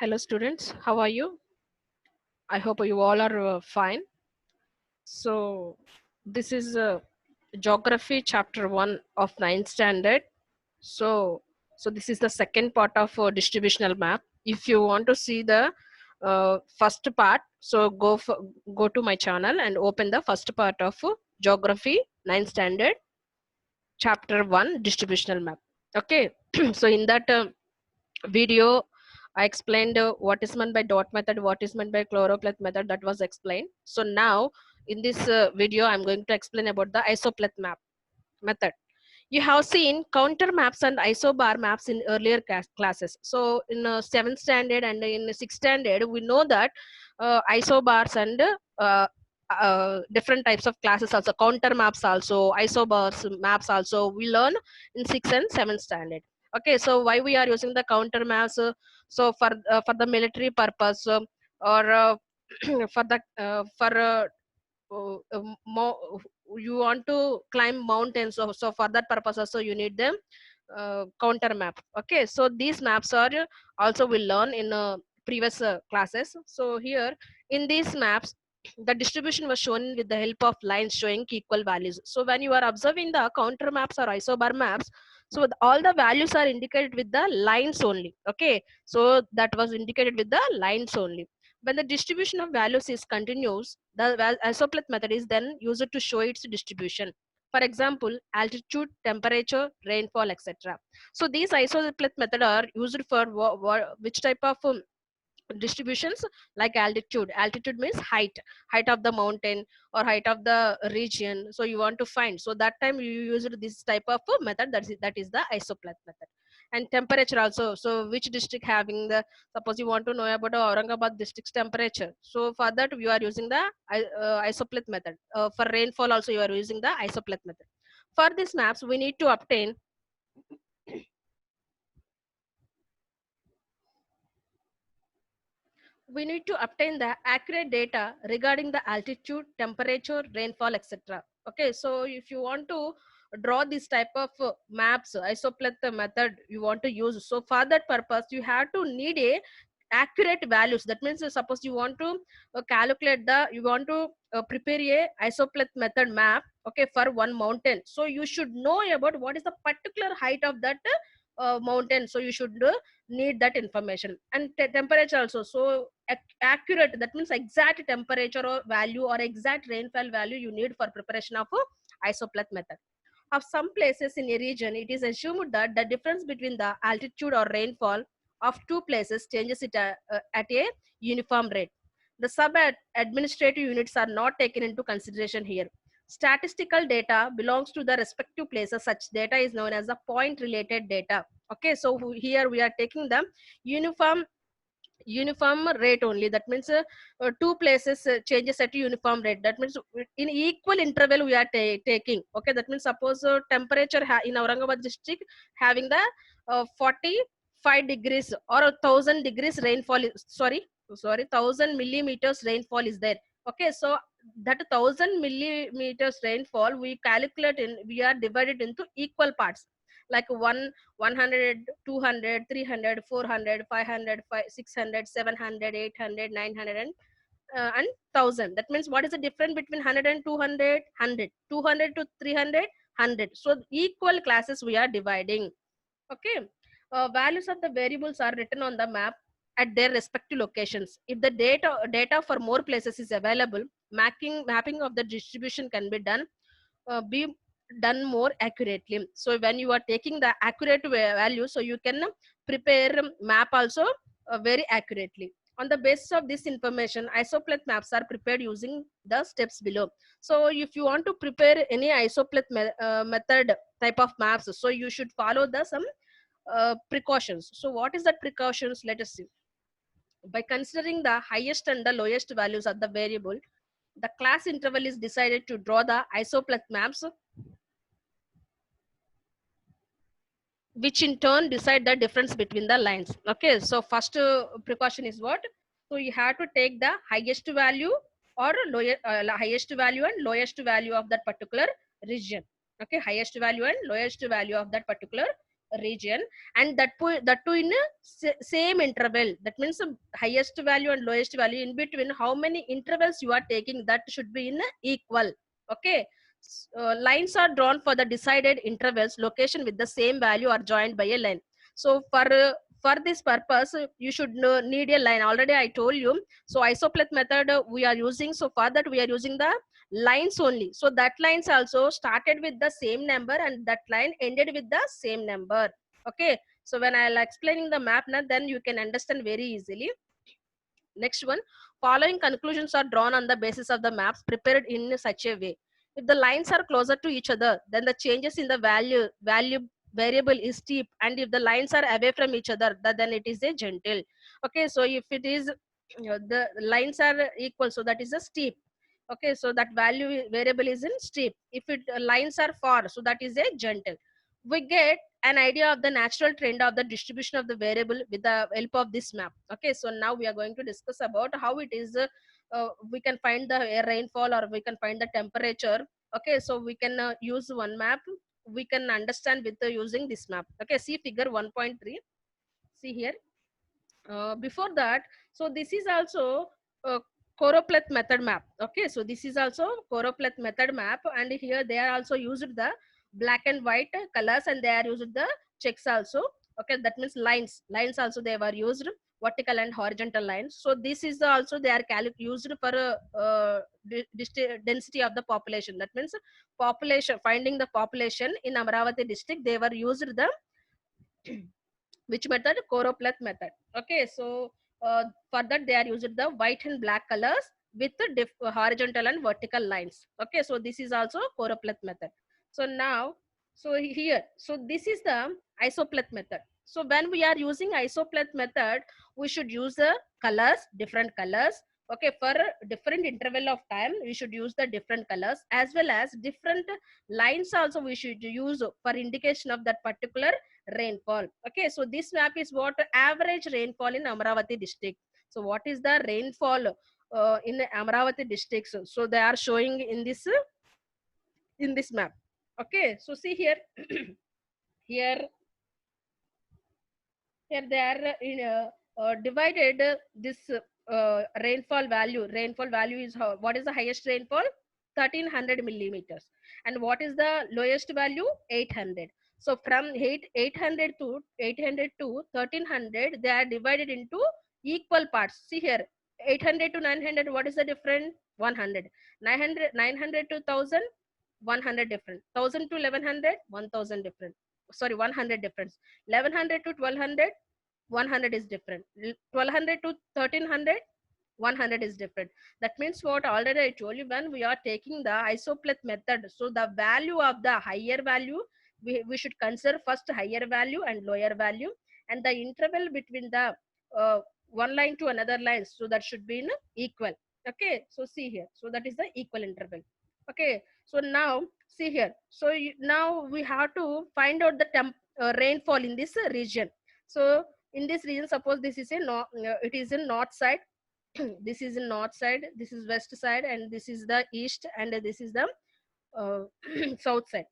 Hello students, how are you? I hope you all are fine. So this is geography chapter 1 of ninth standard. So this is the second part of distributional map. If you want to see the first part, so go to my channel and open the first part of geography ninth standard chapter 1 distributional map. Okay. So in that video I explained what is meant by dot method, what is meant by choropleth method, that was explained. So now in this video I'm going to explain about the isopleth map method. You have seen counter maps and isobar maps in earlier classes. So in 7th standard and in 6th standard we know that isobars and different types of classes, also counter maps, also isobars maps also we learn in 6th and 7th standard. Okay, so why we are using the counter maps? So for the military purpose, or for the you want to climb mountains, so for that purpose also you need them counter map. Okay, so these maps are also we learn in previous classes. So here in these maps the distribution was shown with the help of lines showing equal values. So when you are observing the counter maps or isobar maps, so all the values are indicated with the lines only. Okay, so that was indicated with the lines only. When the distribution of values is continuous, the isopleth method is then used to show its distribution. For example, altitude, temperature, rainfall, etc. So these isopleth method are used for which type of distributions? Like altitude. Altitude means height of the mountain or height of the region. So you want to find. So that time you use this type of method. That is the isopleth method. And temperature also. So which district having the, suppose you want to know about Aurangabad district's temperature. So for that you are using the isopleth method. For rainfall also you are using the isopleth method. For these maps we need to obtain the accurate data regarding the altitude, temperature, rainfall, etc. Okay, so if you want to draw this type of maps, isopleth method you want to use, so for that purpose you have to need a accurate values. That means suppose you want to calculate the, you want to prepare a isopleth method map, okay, for one mountain. So you should know about what is the particular height of that mountain. So you should need that information. And temperature also. So accurate, that means exact temperature or value or exact rainfall value you need for preparation of a isopleth method. Of some places in a region, it is assumed that the difference between the altitude or rainfall of two places changes it at a uniform rate. The sub administrative units are not taken into consideration here. Statistical data belongs to the respective places. Such data is known as the point related data. Okay, so here we are taking the uniform rate only. That means two places changes at uniform rate. That means in equal interval we are taking. Okay, that means suppose temperature in Aurangabad district having the 45 degrees or 1000 degrees rainfall sorry 1000 millimeters rainfall is there. Okay, so that 1000 millimeters rainfall we calculate in, we are divided into equal parts, like 100, 200, 300, 400, 500, 600, 700, 800, 900, and 1000. That means what is the difference between 100 and 200? 100. 200 to 300, 100. So equal classes we are dividing. Okay, values of the variables are written on the map at their respective locations. If the data for more places is available, mapping of the distribution can be done more accurately. So when you are taking the accurate value, so you can prepare map also very accurately. On the basis of this information, isopleth maps are prepared using the steps below. So if you want to prepare any isopleth method type of maps, so you should follow the some precautions. So what is that precautions? Let us see. By considering the highest and the lowest values of the variable, the class interval is decided to draw the isopleth maps, which in turn decide the difference between the lines. Okay, so first precaution is what? So you have to take the highest value or highest value and lowest value of that particular region. Okay, highest value and lowest value of that particular region, and that too in a same interval. That means highest value and lowest value in between, how many intervals you are taking, that should be in equal. Okay. Lines are drawn for the decided intervals. Location with the same value are joined by a line. So for this purpose, you should need a line. Already I told you. So isopleth method we are using. So for that we are using the lines only. So that lines also started with the same number and that line ended with the same number. Okay. So when I'll explaining the map now, then you can understand very easily. Next one, following conclusions are drawn on the basis of the maps prepared in such a way. If the lines are closer to each other, then the changes in the value variable is steep, and if the lines are away from each other, then it is a gentle. Okay, so if it is the lines are equal, so that is a steep. Okay, so that value variable is in steep. If it lines are far, so that is a gentle. We get an idea of the natural trend of the distribution of the variable with the help of this map. Okay, so now we are going to discuss about how it is we can find the rainfall or we can find the temperature. Okay, so we can use one map, we can understand with using this map. Okay, see figure 1.3. See here. Before that, so this is also a choropleth method map. Okay, so this is also choropleth method map, and here they are also used the black and white colors, and they are used the checks also. Okay, that means lines also they were used, vertical and horizontal lines. So this is also they are used for density of the population. That means population, finding the population in Amaravati district, they were used the which method? Choropleth method. Okay, so for that they are using the white and black colors with the horizontal and vertical lines. Okay, so this is also choropleth method. So now, so here, so this is the isopleth method. So when we are using isopleth method, we should use the colors, different colors. Okay, for different interval of time, we should use the different colors, as well as different lines also we should use for indication of that particular rainfall. Okay, so this map is what average rainfall in Amaravati district. So what is the rainfall in Amaravati district? So they are showing in this map. Okay, so see here. here here they are divided this rainfall value is how, what is the highest rainfall? 1300 millimeters. And what is the lowest value? 800. So from 800 to 1300, they are divided into equal parts. See here, 800 to 900, what is the difference? 100. 900 to 1000, 100 different. 1000 to 1100, 1000 different. Sorry, 100 difference. 1100 to 1200, 100 is different. 1200 to 1300, 100 is different. That means what already I told you, when we are taking the isopleth method, so the value of the higher value, we should consider first higher value and lower value, and the interval between the one line to another line, so that should be in equal. Okay, so see here, so that is the equal interval. Okay, so now see here, so now we have to find out the rainfall in this region. So in this region, suppose this is a it is in north side. This is in north side, this is west side, and this is the east, and this is the uh, south side.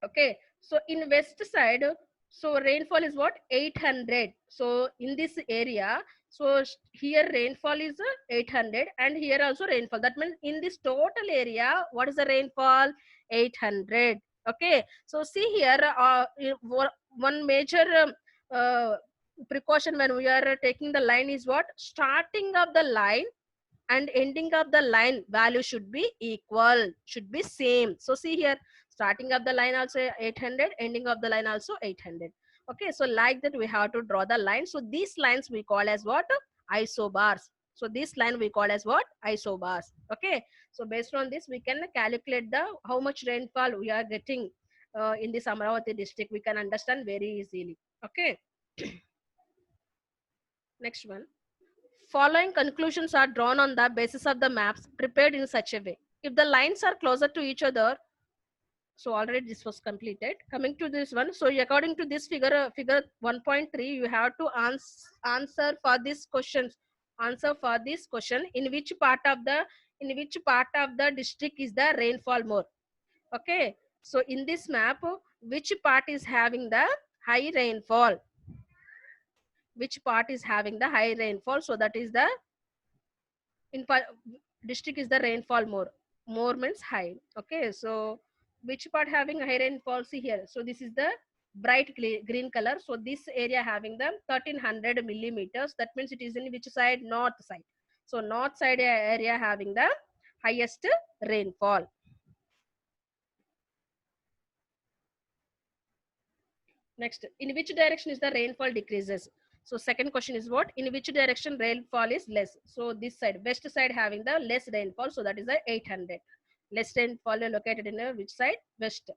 Okay, so in west side, so rainfall is what? 800. So in this area, so here rainfall is 800, and here also rainfall. That means in this total area, what is the rainfall? 800. Okay, so see here, one major uh, precaution when we are taking the line is what? Starting of the line and ending of the line value should be equal, should be same. So see here, starting of the line also 800, ending of the line also 800. Okay, so like that we have to draw the line. So these lines we call as what? Isobars. So this line we call as what? Isobars. Okay, so based on this we can calculate the how much rainfall we are getting in this Amaravati district. We can understand very easily. Okay. Next one. Following conclusions are drawn on the basis of the maps prepared in such a way. If the lines are closer to each other, so already this was completed. Coming to this one, so according to this figure, figure 1.3, you have to answer for these questions. Answer for this question: in which part of the district is the rainfall more? Okay, so in this map, which part is having the high rainfall? Which part is having the high rainfall? So that is the in district is the rainfall more. More means high. Okay, so which part having high rainfall? See here. So this is the bright green color. So this area having the 1300 millimeters. That means it is in which side? North side. So north side area having the highest rainfall. Next, in which direction is the rainfall decreases? So second question is what? In which direction rainfall is less? So this side, west side having the less rainfall. So that is the 800. Less rainfall located in which side? West.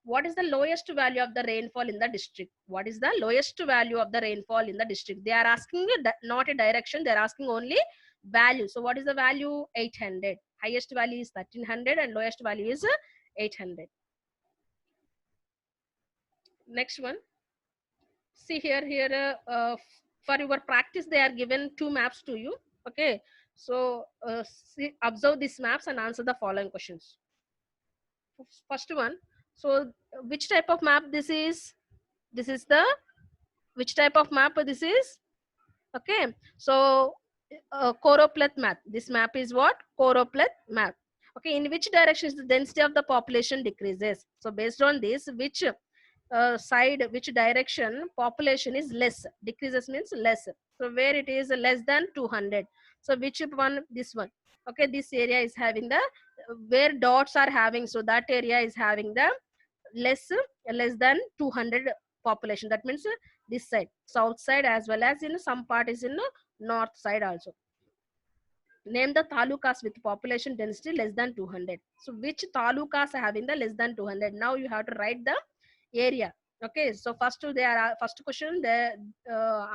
What is the lowest value of the rainfall in the district? What is the lowest value of the rainfall in the district? They are asking not a direction. They are asking only value. So what is the value? 800. Highest value is 1300 and lowest value is 800. Next one. See here for your practice they are given two maps to you. Okay, so see, observe these maps and answer the following questions. First one, so which type of map this is? This is the which type of map this is? Okay, so choropleth map. This map is what? Choropleth map. Okay, in which direction is the density of the population decreases? So based on this, which side, which direction population is less? Decreases means less. So where it is less than 200. So which one? This one. Okay, this area is having the where dots are having. So that area is having the less than 200 population. That means this side, south side, as well as in some part is in north side also. Name the talukas with population density less than 200. So which talukas are having the less than 200? Now you have to write the area. Okay, so first question the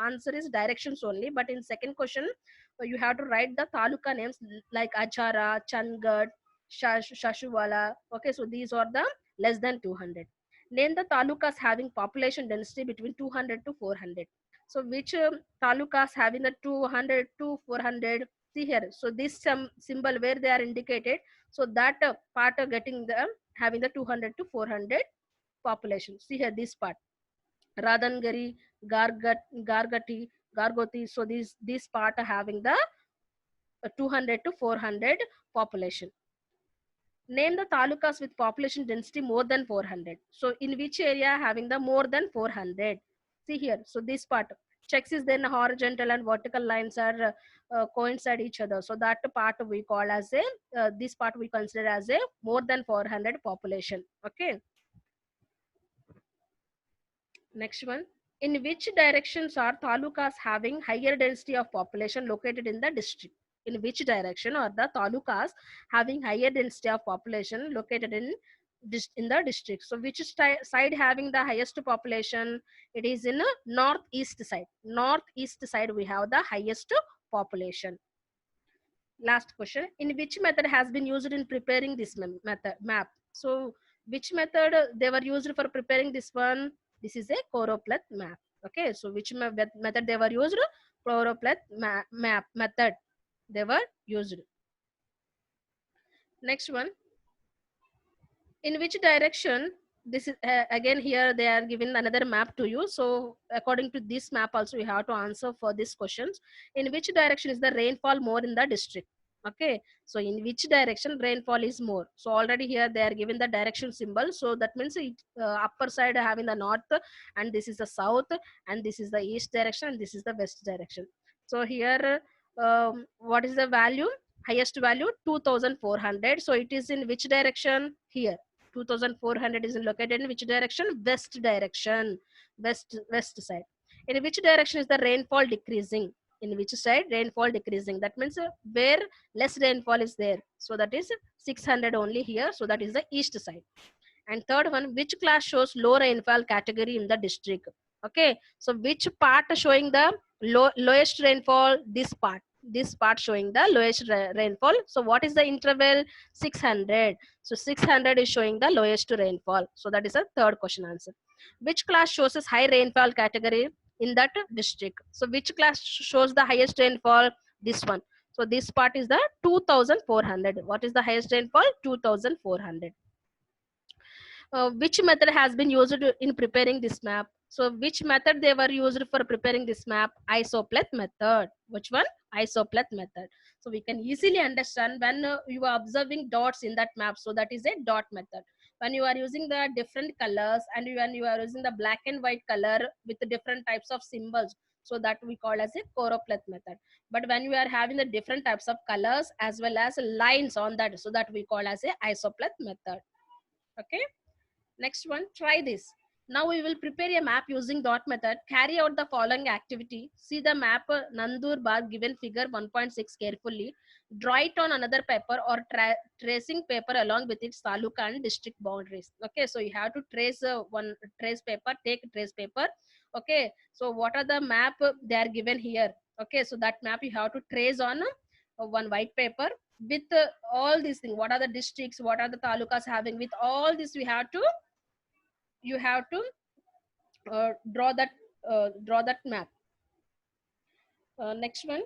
answer is directions only, but in second question you have to write the taluka names like Achara, Changad, Shashuwala. Okay, so these are the less than 200. Name the talukas having population density between 200 to 400. So which talukas having the 200 to 400? See here, so this symbol where they are indicated, so that part of getting the having the 200 to 400 population. See here this part, Radhangari, Gargati, Gargoti. So this part are having the 200 to 400 population. Name the talukas with population density more than 400. So in which area having the more than 400? See here. So this part checks is then horizontal and vertical lines are coincide each other. So that part we call as a this part we consider as a more than 400 population. Okay. Next one. In which directions are talukas having higher density of population located in the district? In which direction are the talukas having higher density of population located in the district? So which side having the highest population? It is in northeast side. Northeast side we have the highest population. Last question. In which method has been used in preparing this map? So which method they were used for preparing this one? This is a choropleth map. Okay, so which method they were used? Choropleth map method they were used. Next one. In which direction? This is again here they are given another map to you. So according to this map also you have to answer for these questions. In which direction is the rainfall more in the district? Okay, so in which direction rainfall is more? So already here they are given the direction symbol. So that means it upper side having the north, and this is the south, and this is the east direction, and this is the west direction. So here what is the value? Highest value 2400. So it is in which direction? Here 2400 is located in which direction? West direction. West side. In which direction is the rainfall decreasing? In which side rainfall decreasing? That means where less rainfall is there, so that is 600 only here, so that is the east side. And third one, which class shows low rainfall category in the district? Okay, so which part showing the lowest rainfall? This part showing the lowest rainfall. So what is the interval? 600. So 600 is showing the lowest rainfall. So that is a third question answer. Which class shows us high rainfall category in that district? So which class shows the highest rainfall? This one. So this part is the 2400. What is the highest rainfall? 2400. which method has been used in preparing this map. So which method they were used for preparing this map? Isopleth method. Which one? Isopleth method. So we can easily understand when you are observing dots in that map. So that is a dot method. When you are using the different colors and when you are using the black and white color with the different types of symbols, so that we call as a choropleth method. But when we are having the different types of colors as well as lines on that, so that we call as a isopleth method. Okay. Next one, try this. Now we will prepare a map using dot method. Carry out the following activity. See the map Nandurbar given figure 1.6 carefully. Draw it on another paper or tracing paper along with its taluka and district boundaries. Okay, so you have to trace one trace paper, take trace paper. Okay, so what are the map they are given here? Okay, so that map you have to trace on one white paper with all these things. What are the districts? What are the talukas having? With all this, we have to you have to draw that map. Next one,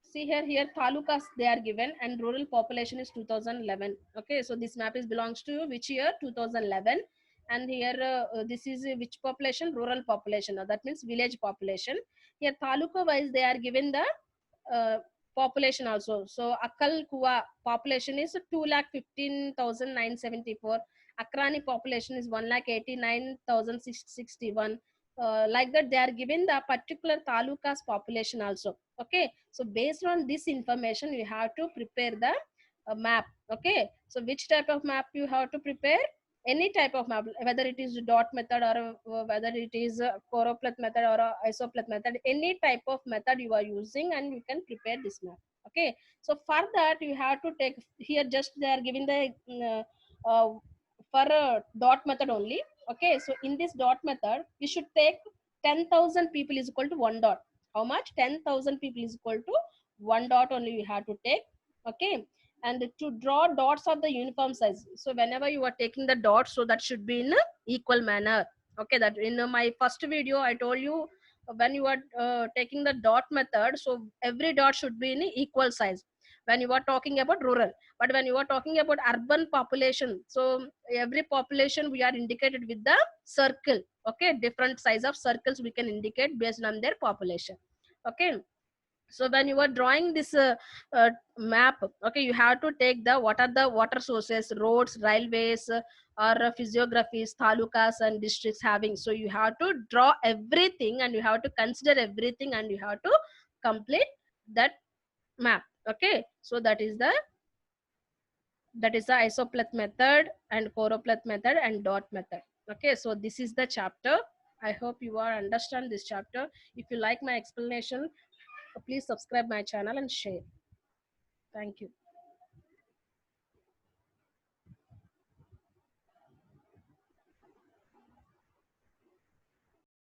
see here talukas they are given and rural population is 2011. Okay, so this map is belongs to which year? 2011. And here this is which population? Rural population. Now that means village population. Here taluka wise they are given the uh, population also. So Akal Kuwa population is 2,15,974. Akrani population is 1,89,661. Like that, they are given the particular taluka's population also. Okay, so based on this information, you have to prepare the map. Okay, so which type of map you have to prepare? Any type of map, whether it is dot method or whether it is a choropleth method or a isopleth method, any type of method you are using and you can prepare this map. Okay, so for that you have to take here, just they are giving the for a dot method only. Okay, so in this dot method you should take 10,000 people is equal to one dot. How much? 10,000 people is equal to one dot only you have to take. Okay, and to draw dots of the uniform size, so whenever you are taking the dots, so that should be in a equal manner. Okay, that in my first video I told you, when you are taking the dot method, so every dot should be in equal size when you are talking about rural. But when you are talking about urban population, so every population we are indicated with the circle. Okay, different size of circles we can indicate based on their population. Okay, so when you are drawing this map, okay, you have to take the what are the water sources, roads, railways, or physiographies, talukas and districts having. So you have to draw everything and you have to consider everything and you have to complete that map. Okay, so that is the isopleth method and choropleth method and dot method. Okay, so this is the chapter. I hope you are understand this chapter. If you like my explanation, please subscribe my channel and share. Thank you.